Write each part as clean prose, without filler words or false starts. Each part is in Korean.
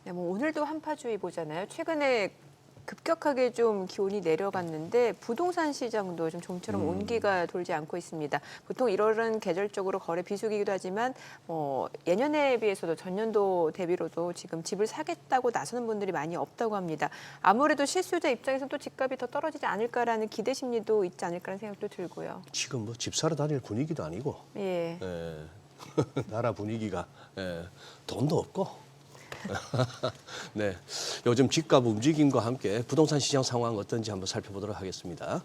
네, 뭐 오늘도 한파주의보잖아요. 최근에 급격하게 좀 기온이 내려갔는데 부동산 시장도 좀 좀처럼 온기가 돌지 않고 있습니다. 보통 1월은 계절적으로 거래 비수기이기도 하지만 예년에 비해서도 전년도 대비로도 지금 집을 사겠다고 나서는 분들이 많이 없다고 합니다. 아무래도 실수요자 입장에서는 또 집값이 더 떨어지지 않을까라는 기대 심리도 있지 않을까라는 생각도 들고요. 지금 뭐 집 사러 다닐 분위기도 아니고, 예. 예. 나라 분위기가 돈도 없고. 네, 요즘 집값 움직임과 함께 부동산 시장 상황 어떤지 한번 살펴보도록 하겠습니다.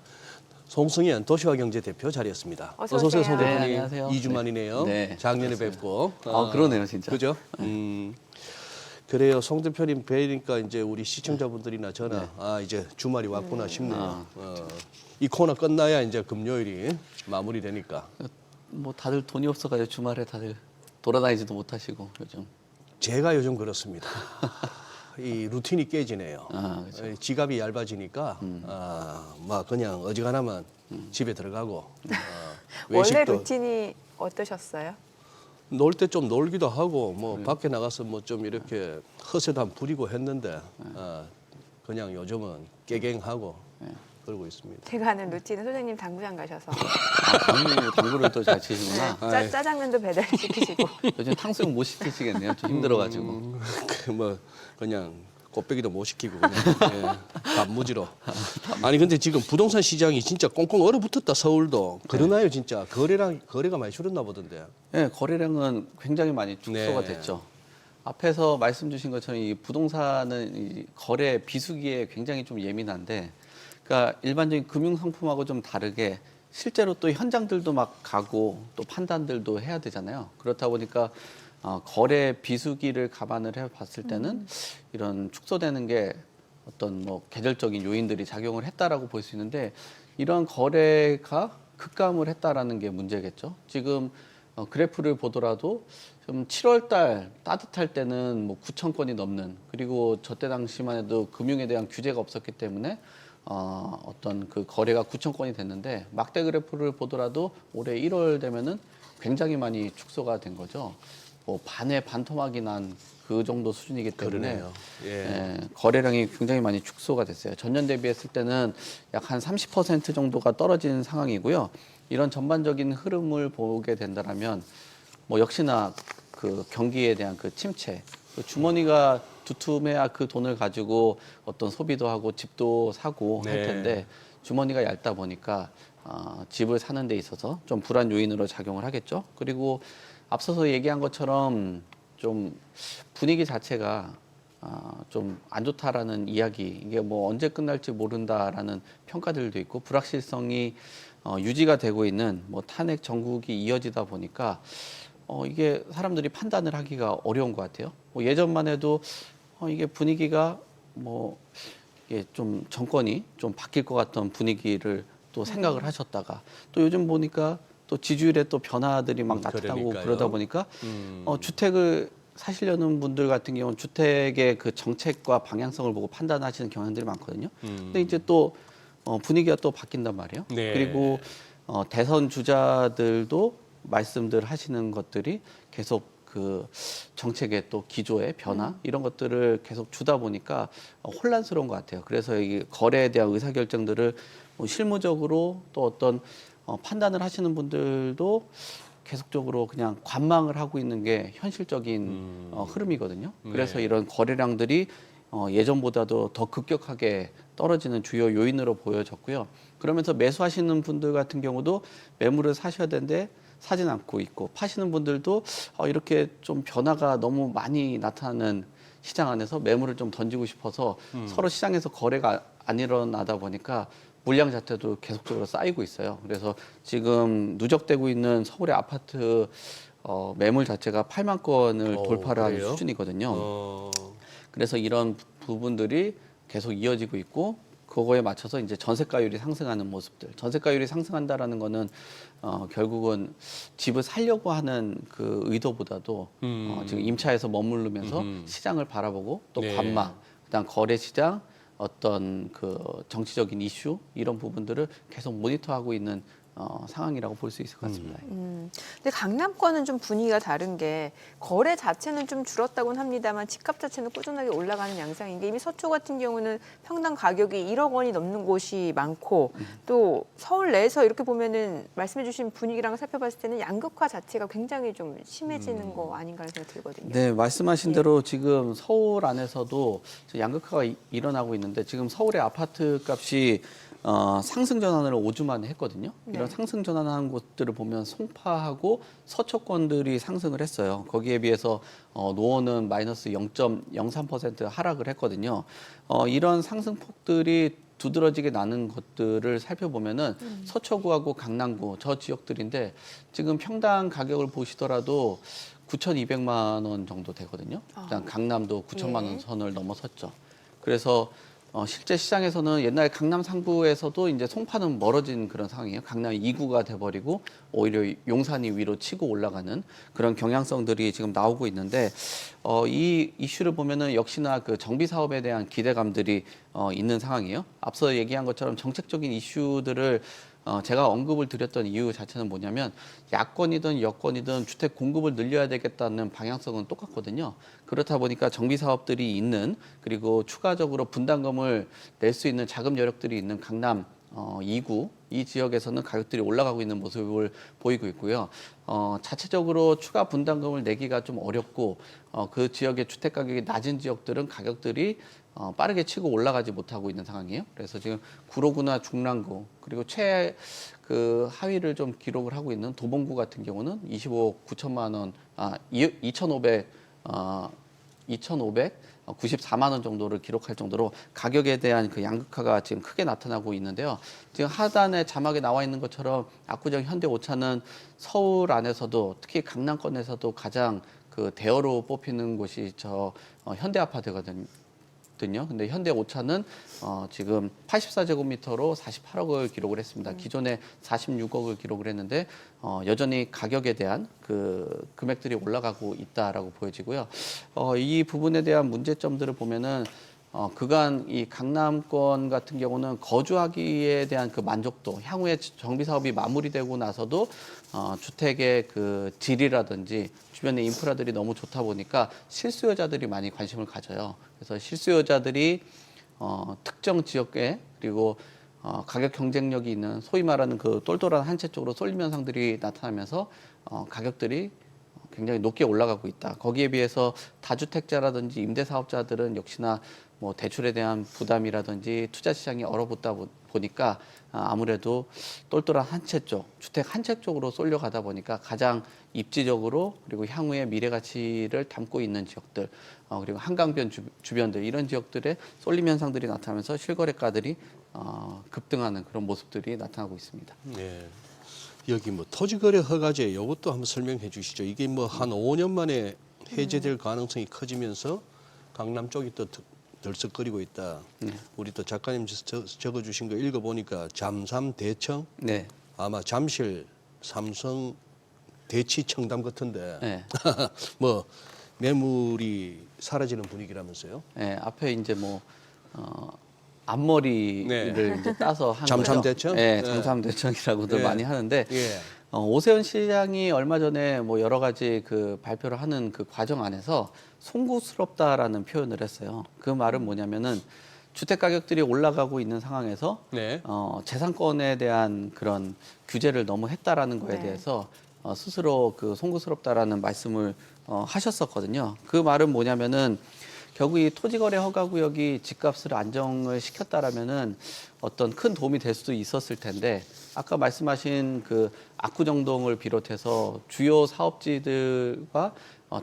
송승현 도시화경제 대표 자리했습니다. 어서 오세요, 오세요. 송 네, 대표님. 안녕하세요. 2주 만이네요. 네, 작년에 그렇습니다. 뵙고. 그러네요, 진짜. 그죠? 그래요, 송 대표님 뵈니까 이제 우리 시청자분들이나 저나 이제 주말이 왔구나 싶네요. 이 코너 끝나야 이제 금요일이 마무리되니까. 뭐 다들 돈이 없어가지고 주말에 다들 돌아다니지도 못하시고 요즘. 제가 요즘 그렇습니다. 이 루틴이 깨지네요. 그렇죠. 지갑이 얇아지니까 막 그냥 어지간하면 집에 들어가고 원래 외식도 루틴이 어떠셨어요? 놀 때 좀 놀기도 하고 뭐 밖에 나가서 뭐 좀 이렇게 허세도 한 부리고 했는데 그냥 요즘은 깨갱하고 그러고 있습니다. 제가 아는 루틴은 소장님 당구장 가셔서 당구를 또 잘 치시구나. 짜장면도 배달시키시고 요즘 탕수육 못 시키시겠네요. 좀 힘들어가지고. 뭐 그냥 꽃배기도 못 시키고 그냥 단무지로. 아니 근데 지금 부동산 시장이 진짜 꽁꽁 얼어붙었다 서울도. 그러나요 진짜 거래가 많이 줄었나 보던데. 네, 거래량은 굉장히 많이 축소가 네. 됐죠. 앞에서 말씀 주신 것처럼 이 부동산은 이 거래 비수기에 굉장히 좀 예민한데, 그러니까 일반적인 금융 상품하고 좀 다르게 실제로 또 현장들도 막 가고 또 판단들도 해야 되잖아요. 그렇다 보니까 거래 비수기를 감안을 해봤을 때는 이런 축소되는 게 어떤 뭐 계절적인 요인들이 작용을 했다라고 볼 수 있는데, 이런 거래가 급감을 했다라는 게 문제겠죠. 지금 그래프를 보더라도 좀 7월 달 따뜻할 때는 뭐 9천 건이 넘는, 그리고 저때 당시만 해도 금융에 대한 규제가 없었기 때문에 어떤 그 거래가 9천 건이 됐는데, 막대 그래프를 보더라도 올해 1월 되면은 굉장히 많이 축소가 된 거죠. 뭐 반에 반토막이 난 그 정도 수준이기 때문에 그러네요. 예. 거래량이 굉장히 많이 축소가 됐어요. 전년 대비했을 때는 약 한 30% 정도가 떨어진 상황이고요. 이런 전반적인 흐름을 보게 된다면 뭐 역시나 그 경기에 대한 그 침체, 그 주머니가 두툼해야 그 돈을 가지고 어떤 소비도 하고 집도 사고 할 네. 텐데, 주머니가 얇다 보니까 집을 사는 데 있어서 좀 불안 요인으로 작용을 하겠죠. 그리고 앞서서 얘기한 것처럼 좀 분위기 자체가 좀 안 좋다라는 이야기, 이게 뭐 언제 끝날지 모른다라는 평가들도 있고, 불확실성이 유지가 되고 있는 뭐 탄핵 정국이 이어지다 보니까 이게 사람들이 판단을 하기가 어려운 것 같아요. 뭐 예전만 해도 이게 분위기가 뭐 이게 좀 정권이 좀 바뀔 것 같던 분위기를 또 생각을 하셨다가, 또 요즘 보니까 또 지지율에 또 변화들이 막 나타나고 그러니까요. 그러다 보니까 주택을 사시려는 분들 같은 경우는 주택의 그 정책과 방향성을 보고 판단하시는 경향들이 많거든요. 근데 이제 또 분위기가 또 바뀐단 말이에요. 네. 그리고 대선 주자들도 말씀들 하시는 것들이 계속 그 정책의 또 기조의 변화 이런 것들을 계속 주다 보니까 혼란스러운 것 같아요. 그래서 이 거래에 대한 의사결정들을 뭐 실무적으로 또 어떤 판단을 하시는 분들도 계속적으로 그냥 관망을 하고 있는 게 현실적인 흐름이거든요. 그래서 네. 이런 거래량들이 예전보다도 더 급격하게 떨어지는 주요 요인으로 보여졌고요. 그러면서 매수하시는 분들 같은 경우도 매물을 사셔야 되는데 사진 않고 있고, 파시는 분들도 이렇게 좀 변화가 너무 많이 나타나는 시장 안에서 매물을 좀 던지고 싶어서 서로 시장에서 거래가 안 일어나다 보니까 물량 자체도 계속적으로 쌓이고 있어요. 그래서 지금 누적되고 있는 서울의 아파트 매물 자체가 8만 건을 돌파를 하는 그래요? 수준이거든요. 그래서 이런 부분들이 계속 이어지고 있고, 그거에 맞춰서 이제 전세가율이 상승하는 모습들. 전세가율이 상승한다라는 거는 결국은 집을 살려고 하는 그 의도보다도 지금 임차에서 머무르면서 시장을 바라보고 또 네. 관망, 그다음 거래 시장, 어떤 그 정치적인 이슈 이런 부분들을 계속 모니터하고 있는 상황이라고 볼 수 있을 것 같습니다. 근데 강남권은 좀 분위기가 다른 게 거래 자체는 좀 줄었다고는 합니다만 집값 자체는 꾸준하게 올라가는 양상인 게 이미 서초 같은 경우는 평당 가격이 1억 원이 넘는 곳이 많고 또 서울 내에서 이렇게 보면은 말씀해주신 분위기랑 살펴봤을 때는 양극화 자체가 굉장히 좀 심해지는 거 아닌가 하는 생각이 들거든요. 네, 말씀하신 대로 지금 서울 안에서도 양극화가 일어나고 있는데 지금 서울의 아파트 값이 상승 전환을 5주 만에 했거든요. 이런 네. 상승 전환한 곳들을 보면 송파하고 서초권들이 상승을 했어요. 거기에 비해서 노원은 마이너스 0.03% 하락을 했거든요. 이런 상승폭들이 두드러지게 나는 것들을 살펴보면은 서초구하고 강남구 저 지역들인데 지금 평당 가격을 보시더라도 9,200만 원 정도 되거든요. 일단 강남도 9천만 원 선을 넘어섰죠. 그래서 실제 시장에서는 옛날 강남 상구에서도 이제 송파는 멀어진 그런 상황이에요. 강남 2구가 돼버리고 오히려 용산이 위로 치고 올라가는 그런 경향성들이 지금 나오고 있는데 이 이슈를 보면은 역시나 그 정비 사업에 대한 기대감들이 있는 상황이에요. 앞서 얘기한 것처럼 정책적인 이슈들을 제가 언급을 드렸던 이유 자체는 뭐냐면 야권이든 여권이든 주택 공급을 늘려야 되겠다는 방향성은 똑같거든요. 그렇다 보니까 정비 사업들이 있는 그리고 추가적으로 분담금을 낼 수 있는 자금 여력들이 있는 강남 2구 이 지역에서는 가격들이 올라가고 있는 모습을 보이고 있고요. 자체적으로 추가 분담금을 내기가 좀 어렵고 그 지역의 주택 가격이 낮은 지역들은 가격들이 빠르게 치고 올라가지 못하고 있는 상황이에요. 그래서 지금 구로구나 중랑구 그리고 그 하위를 좀 기록을 하고 있는 도봉구 같은 경우는 25억 9천만 원, 2,594만 원 정도를 기록할 정도로 가격에 대한 그 양극화가 지금 크게 나타나고 있는데요. 지금 하단에 자막에 나와 있는 것처럼 압구정 현대오차는 서울 안에서도 특히 강남권에서도 가장 그 대어로 뽑히는 곳이 저 현대아파트거든요. 근데 현대오차는 지금 84제곱미터로 48억을 기록을 했습니다. 기존에 46억을 기록을 했는데 여전히 가격에 대한 그 금액들이 올라가고 있다라고 보여지고요. 이 부분에 대한 문제점들을 보면은 그간 이 강남권 같은 경우는 거주하기에 대한 그 만족도, 향후에 정비 사업이 마무리되고 나서도 주택의 그 질이라든지 주변의 인프라들이 너무 좋다 보니까 실수요자들이 많이 관심을 가져요. 그래서 실수요자들이 특정 지역에 그리고 가격 경쟁력이 있는 소위 말하는 그 똘똘한 한 채 쪽으로 쏠림 현상들이 나타나면서 가격들이 굉장히 높게 올라가고 있다. 거기에 비해서 다주택자라든지 임대사업자들은 역시나 뭐 대출에 대한 부담이라든지 투자 시장이 얼어붙다 보니까 아무래도 똘똘한 한 채 쪽, 주택 한 채 쪽으로 쏠려가다 보니까 가장 입지적으로 그리고 향후의 미래 가치를 담고 있는 지역들 그리고 한강변 주변들 이런 지역들의 쏠림 현상들이 나타나면서 실거래가들이 급등하는 그런 모습들이 나타나고 있습니다. 네. 여기 뭐 토지거래 허가제 이것도 한번 설명해 주시죠. 이게 뭐 한 5년 만에 해제될 가능성이 커지면서 강남 쪽이 또 들썩거리고 있다. 우리 또 작가님 적어주신 거 읽어보니까 잠삼 대청, 네. 아마 잠실, 삼성, 대치, 청담 같은데 네. 뭐 매물이 사라지는 분위기라면서요? 네, 앞에 이제 뭐 앞머리를 네. 이제 따서 한 잠삼 거죠. 대청? 네, 네. 잠삼 대청이라고도 예. 많이 하는데 예. 오세훈 시장이 얼마 전에 뭐 여러 가지 그 발표를 하는 그 과정 안에서 송구스럽다라는 표현을 했어요. 그 말은 뭐냐면은 주택 가격들이 올라가고 있는 상황에서 네. 재산권에 대한 그런 규제를 너무 했다라는 거에 네. 대해서 스스로 그 송구스럽다라는 말씀을 하셨었거든요. 그 말은 뭐냐면은 결국 이 토지거래 허가구역이 집값을 안정을 시켰다라면은 어떤 큰 도움이 될 수도 있었을 텐데 아까 말씀하신 그 압구정동을 비롯해서 주요 사업지들과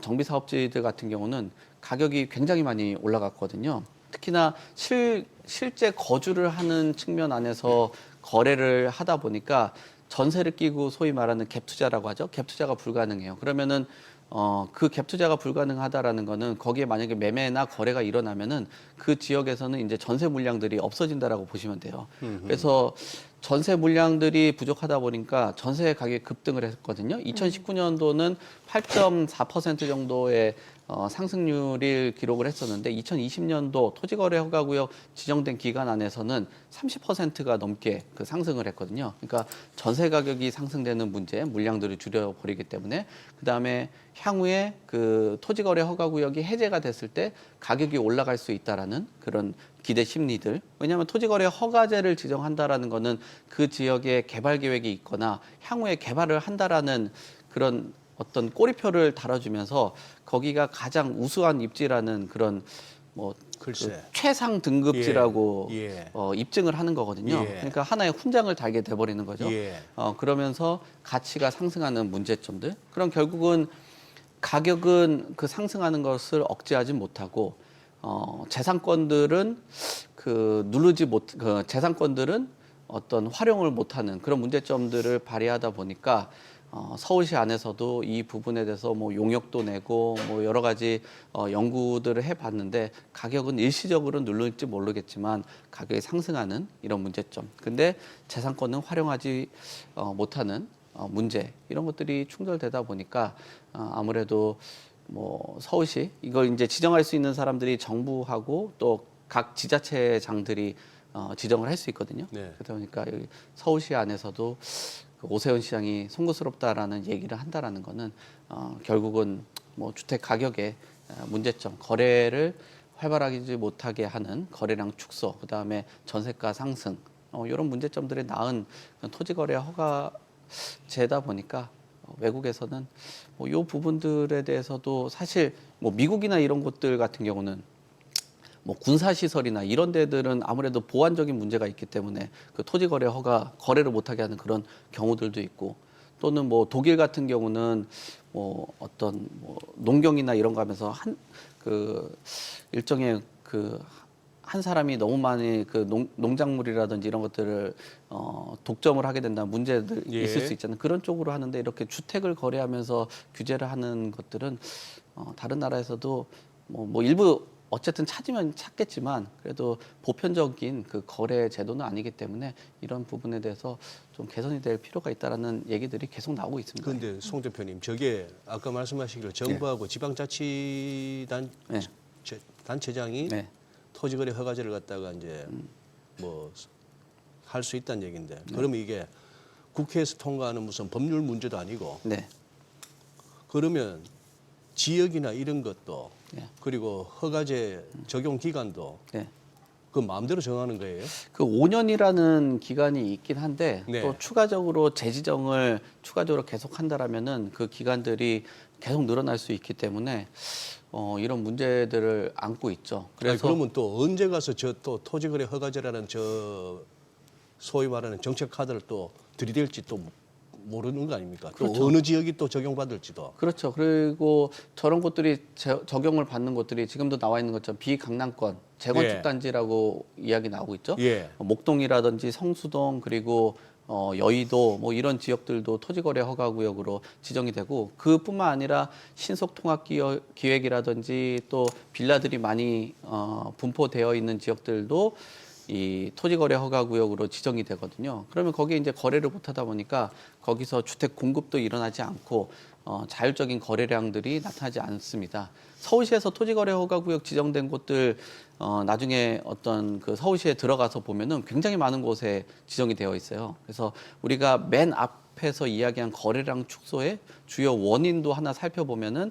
정비 사업지들 같은 경우는 가격이 굉장히 많이 올라갔거든요. 특히나 실제 거주를 하는 측면 안에서 거래를 하다 보니까 전세를 끼고 소위 말하는 갭 투자라고 하죠. 갭 투자가 불가능해요. 그러면은 그 갭 투자가 불가능하다라는 거는 거기에 만약에 매매나 거래가 일어나면은 그 지역에서는 이제 전세 물량들이 없어진다라고 보시면 돼요. 그래서 전세 물량들이 부족하다 보니까 전세 가격이 급등을 했거든요. 2019년도는 8.4% 정도의 상승률을 기록을 했었는데 2020년도 토지거래 허가구역 지정된 기간 안에서는 30%가 넘게 그 상승을 했거든요. 그러니까 전세 가격이 상승되는 문제, 물량들을 줄여버리기 때문에 그다음에 향후에 그 토지거래 허가구역이 해제가 됐을 때 가격이 올라갈 수 있다라는 그런 기대 심리들. 왜냐하면 토지거래 허가제를 지정한다라는 거는 그 지역에 개발 계획이 있거나 향후에 개발을 한다라는 그런 어떤 꼬리표를 달아주면서 거기가 가장 우수한 입지라는 그런 뭐 글쎄. 그 최상 등급지라고 예. 입증을 하는 거거든요. 예. 그러니까 하나의 훈장을 달게 돼버리는 거죠. 예. 그러면서 가치가 상승하는 문제점들. 그럼 결국은 가격은 그 상승하는 것을 억제하지 못하고 재산권들은 재산권들은 어떤 활용을 못하는 그런 문제점들을 발휘하다 보니까 서울시 안에서도 이 부분에 대해서 뭐 용역도 내고 뭐 여러 가지 연구들을 해봤는데 가격은 일시적으로 누를지 모르겠지만 가격이 상승하는 이런 문제점. 근데 재산권은 활용하지 못하는 문제 이런 것들이 충돌되다 보니까 아무래도 뭐 서울시 이걸 이제 지정할 수 있는 사람들이 정부하고 또 각 지자체장들이 지정을 할 수 있거든요. 네. 그러다 보니까 여기 서울시 안에서도 그 오세훈 시장이 송구스럽다라는 얘기를 한다라는 거는 결국은 뭐 주택 가격의 문제점, 거래를 활발하지 못하게 하는 거래량 축소, 그 다음에 전세가 상승 이런 문제점들이 낳은 토지거래 허가제다 보니까 외국에서는 뭐 이 부분들에 대해서도 사실 뭐 미국이나 이런 곳들 같은 경우는 뭐 군사시설이나 이런 데들은 아무래도 보안적인 문제가 있기 때문에 그 토지거래 허가 거래를 못하게 하는 그런 경우들도 있고 또는 뭐 독일 같은 경우는 뭐 어떤 뭐 농경이나 이런 거 하면서 그 일정의 한 사람이 너무 많이 그 농작물이라든지 이런 것들을 독점을 하게 된다는 문제들 예. 있을 수 있잖아요. 그런 쪽으로 하는데 이렇게 주택을 거래하면서 규제를 하는 것들은 다른 나라에서도 뭐 일부 어쨌든 찾으면 찾겠지만 그래도 보편적인 그 거래 제도는 아니기 때문에 이런 부분에 대해서 좀 개선이 될 필요가 있다라는 얘기들이 계속 나오고 있습니다. 그런데 송 대표님, 저게 아까 말씀하시기를 정부하고 지방자치단체장이 네. 토지거래 허가제를 갖다가 이제 뭐 할 수 있다는 얘기인데 그러면 이게 국회에서 통과하는 무슨 법률 문제도 아니고 네. 그러면 지역이나 이런 것도 네. 그리고 허가제 적용 기간도 네. 그 마음대로 정하는 거예요? 그 5년이라는 기간이 있긴 한데 네. 또 추가적으로 재지정을 추가적으로 계속한다라면은 그 기간들이 계속 늘어날 수 있기 때문에 이런 문제들을 안고 있죠. 그래서 그래서 그러면 또 언제 가서 저 또 토지거래 허가제라는 저 소위 말하는 정책 카드를 또 들이댈지 또 모르는 거 아닙니까? 또 그렇죠. 어느 지역이 또 적용받을지도. 그렇죠. 그리고 저런 곳들이 적용을 받는 곳들이 지금도 나와 있는 것처럼 비강남권 재건축 예. 단지라고 이야기 나오고 있죠. 예. 목동이라든지 성수동 그리고 여의도 뭐 이런 지역들도 토지거래 허가구역으로 지정이 되고 그뿐만 아니라 신속통합기획이라든지 또 빌라들이 많이 분포되어 있는 지역들도 이 토지거래 허가구역으로 지정이 되거든요. 그러면 거기에 이제 거래를 못하다 보니까 거기서 주택 공급도 일어나지 않고 자율적인 거래량들이 나타나지 않습니다. 서울시에서 토지거래 허가구역 지정된 곳들 나중에 어떤 그 서울시에 들어가서 보면은 굉장히 많은 곳에 지정이 되어 있어요. 그래서 우리가 맨 앞에서 이야기한 거래량 축소의 주요 원인도 하나 살펴보면은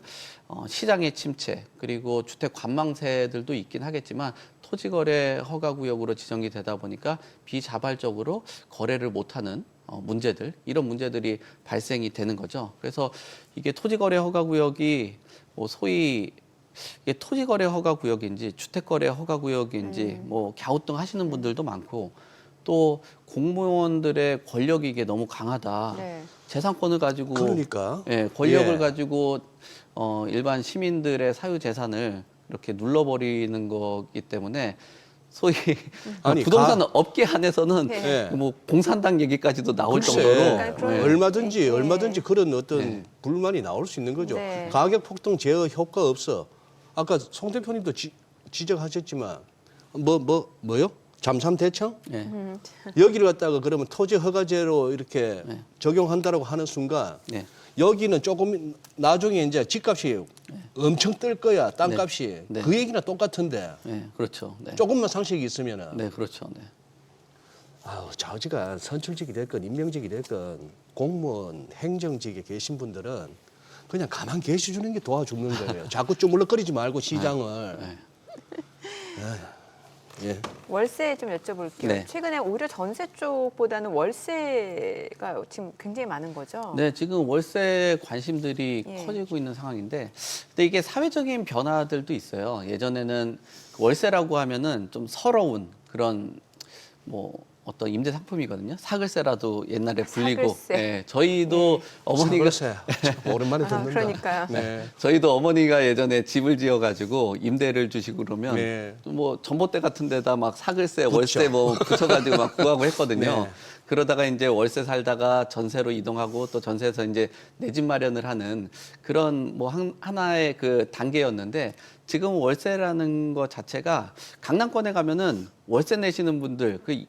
시장의 침체 그리고 주택 관망세들도 있긴 하겠지만 토지거래 허가구역으로 지정이 되다 보니까 비자발적으로 거래를 못하는 문제들 이런 문제들이 발생이 되는 거죠. 그래서 이게 토지거래 허가구역이 뭐 소위 이게 토지거래 허가구역인지 주택거래 허가구역인지 뭐 갸우뚱하시는 분들도 많고 또 공무원들의 권력이 이게 너무 강하다. 네. 재산권을 가지고 그러니까. 권력을 예. 가지고 일반 시민들의 사유 재산을 이렇게 눌러버리는 거기 때문에 소위 아니, 부동산 업계 안에서는 네. 예. 뭐 공산당 얘기까지도 나올 글쎄, 정도로 약간 그런 얼마든지 네. 그런 어떤 네. 불만이 나올 수 있는 거죠. 네. 가격 폭등 제어 효과 없어. 아까 송 대표님도 지적하셨지만 뭐요? 잠삼대청 예. 여기를 갖다가 그러면 토지 허가제로 이렇게 네. 적용한다라고 하는 순간 네. 여기는 조금 나중에 이제 집값이 엄청 뜰 거야 땅값이 네. 그 얘기나 똑같은데 네, 그렇죠. 네. 조금만 상식이 있으면은 네, 그렇죠. 네. 아우 좌지가 선출직이 됐건 임명직이 됐건 공무원 행정직에 계신 분들은 그냥 가만 계셔주는 게 도와주는 거예요. 자꾸 쪼물럭거리지 말고 시장을. 네. 예. 월세 좀 여쭤볼게요. 네. 최근에 오히려 전세 쪽보다는 월세가 지금 굉장히 많은 거죠? 네, 지금 월세 관심들이 예. 커지고 있는 상황인데, 근데 이게 사회적인 변화들도 있어요. 예전에는 월세라고 하면은 좀 서러운 그런 뭐 어떤 임대 상품이거든요. 사글세라도 옛날에 불리고, 사글세. 예, 저희도 어머니가 사글세. 참 오랜만에 듣는다. 그러니까요. 네. 저희도 어머니가 예전에 집을 지어가지고 임대를 주시고 그러면 네. 뭐 전봇대 같은 데다 막 사글세, 월세 뭐 붙여가지고 막 구하고 했거든요. 네. 그러다가 이제 월세 살다가 전세로 이동하고 또 전세에서 이제 내 집 마련을 하는 그런 뭐 하나의 그 단계였는데 지금 월세라는 것 자체가 강남권에 가면은 월세 내시는 분들 그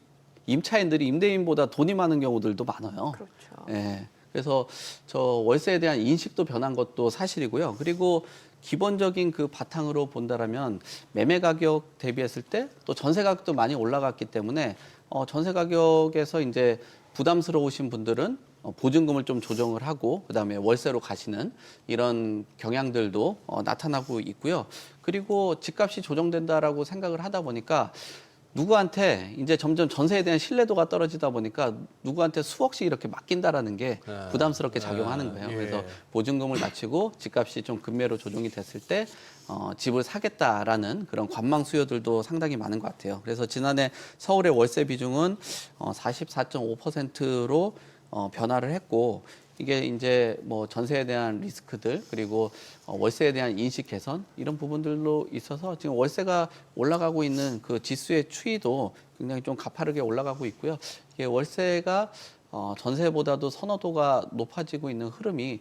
임차인들이 임대인보다 돈이 많은 경우들도 많아요. 그렇죠. 예. 그래서 저 월세에 대한 인식도 변한 것도 사실이고요. 그리고 기본적인 그 바탕으로 본다라면 매매 가격 대비했을 때 또 전세 가격도 많이 올라갔기 때문에 전세 가격에서 이제 부담스러우신 분들은 보증금을 좀 조정을 하고 그다음에 월세로 가시는 이런 경향들도 나타나고 있고요. 그리고 집값이 조정된다라고 생각을 하다 보니까 누구한테 이제 점점 전세에 대한 신뢰도가 떨어지다 보니까 누구한테 수억씩 이렇게 맡긴다라는 게 부담스럽게 작용하는 거예요. 예. 그래서 보증금을 낮추고 집값이 좀 급매로 조정이 됐을 때 집을 사겠다라는 그런 관망 수요들도 상당히 많은 것 같아요. 그래서 지난해 서울의 월세 비중은 44.5%로 변화를 했고 이게 이제 뭐 전세에 대한 리스크들 그리고 월세에 대한 인식 개선 이런 부분들로 있어서 지금 월세가 올라가고 있는 그 지수의 추이도 굉장히 좀 가파르게 올라가고 있고요. 이게 월세가 전세보다도 선호도가 높아지고 있는 흐름이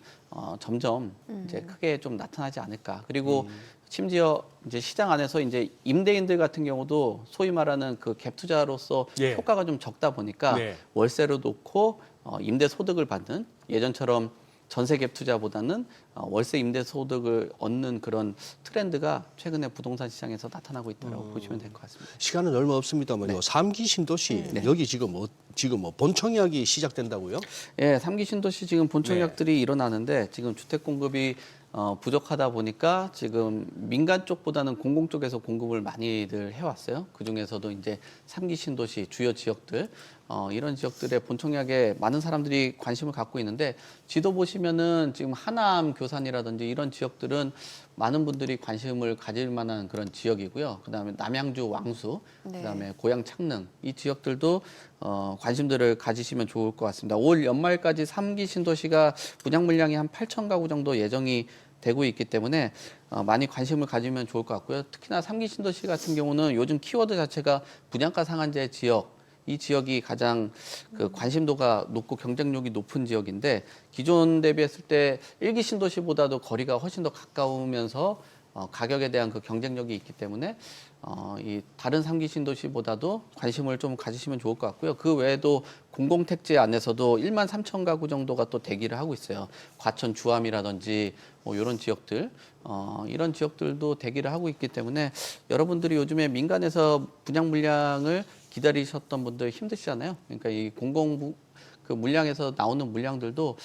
점점 이제 크게 좀 나타나지 않을까. 그리고 심지어 이제 시장 안에서 이제 임대인들 같은 경우도 소위 말하는 그 갭 투자로서 예. 효과가 좀 적다 보니까 네. 월세로 놓고 임대 소득을 받는 예전처럼 전세 갭 투자보다는 월세 임대 소득을 얻는 그런 트렌드가 최근에 부동산 시장에서 나타나고 있다고 보시면 될 것 같습니다. 시간은 얼마 없습니다만요. 삼기 신도시 여기 지금 뭐 본청약이 시작된다고요? 예, 3기 신도시 지금 본청약들이 일어나는데 지금 주택 공급이 부족하다 보니까 지금 민간 쪽보다는 공공 쪽에서 공급을 많이들 해왔어요. 그 중에서도 이제 3기 신도시 주요 지역들 이런 지역들의 본청약에 많은 사람들이 관심을 갖고 있는데 지도 보시면은 지금 하남, 교산이라든지 이런 지역들은 많은 분들이 관심을 가질 만한 그런 지역이고요. 그다음에 남양주, 왕수, 네. 그다음에 고양, 창릉 이 지역들도 관심들을 가지시면 좋을 것 같습니다. 올 연말까지 3기 신도시가 분양 물량이 한 8천 가구 정도 예정이 되고 있기 때문에 많이 관심을 가지면 좋을 것 같고요. 특히나 3기 신도시 같은 경우는 요즘 키워드 자체가 분양가 상한제 지역 이 지역이 가장 그 관심도가 높고 경쟁력이 높은 지역인데 기존 대비했을 때 1기 신도시보다도 거리가 훨씬 더 가까우면서 가격에 대한 그 경쟁력이 있기 때문에 이 다른 3기 신도시보다도 관심을 좀 가지시면 좋을 것 같고요. 그 외에도 공공택지 안에서도 1만 3천 가구 정도가 또 대기를 하고 있어요. 과천 주암이라든지 뭐 이런 지역들 이런 지역들도 대기를 하고 있기 때문에 여러분들이 요즘에 민간에서 분양 물량을 기다리셨던 분들 힘드시잖아요. 그러니까 이 공공 그 물량에서 나오는 물량들도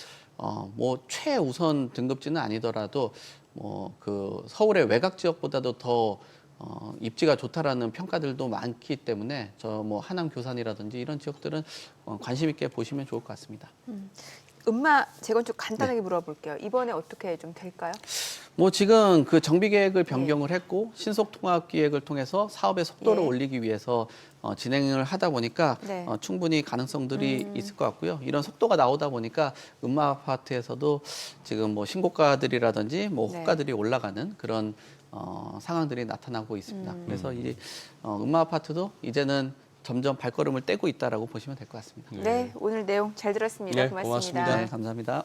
뭐 최우선 등급지는 아니더라도 뭐 그 서울의 외곽 지역보다도 더 입지가 좋다라는 평가들도 많기 때문에 저 뭐 하남 교산이라든지 이런 지역들은 관심 있게 보시면 좋을 것 같습니다. 음마 재건축 간단하게 물어볼게요. 이번에 어떻게 좀 될까요? 뭐 지금 그 정비 계획을 변경을 했고 신속 통합 기획을 통해서 사업의 속도를 예. 올리기 위해서 진행을 하다 보니까 네. 충분히 가능성들이 있을 것 같고요. 이런 속도가 나오다 보니까 음마 아파트에서도 지금 뭐 신고가들이라든지 뭐 네. 호가들이 올라가는 그런 상황들이 나타나고 있습니다. 그래서 이 음마 아파트도 이제는 점점 발걸음을 떼고 있다라고 보시면 될 것 같습니다. 네, 오늘 내용 잘 들었습니다. 네, 고맙습니다. 고맙습니다. 네, 감사합니다.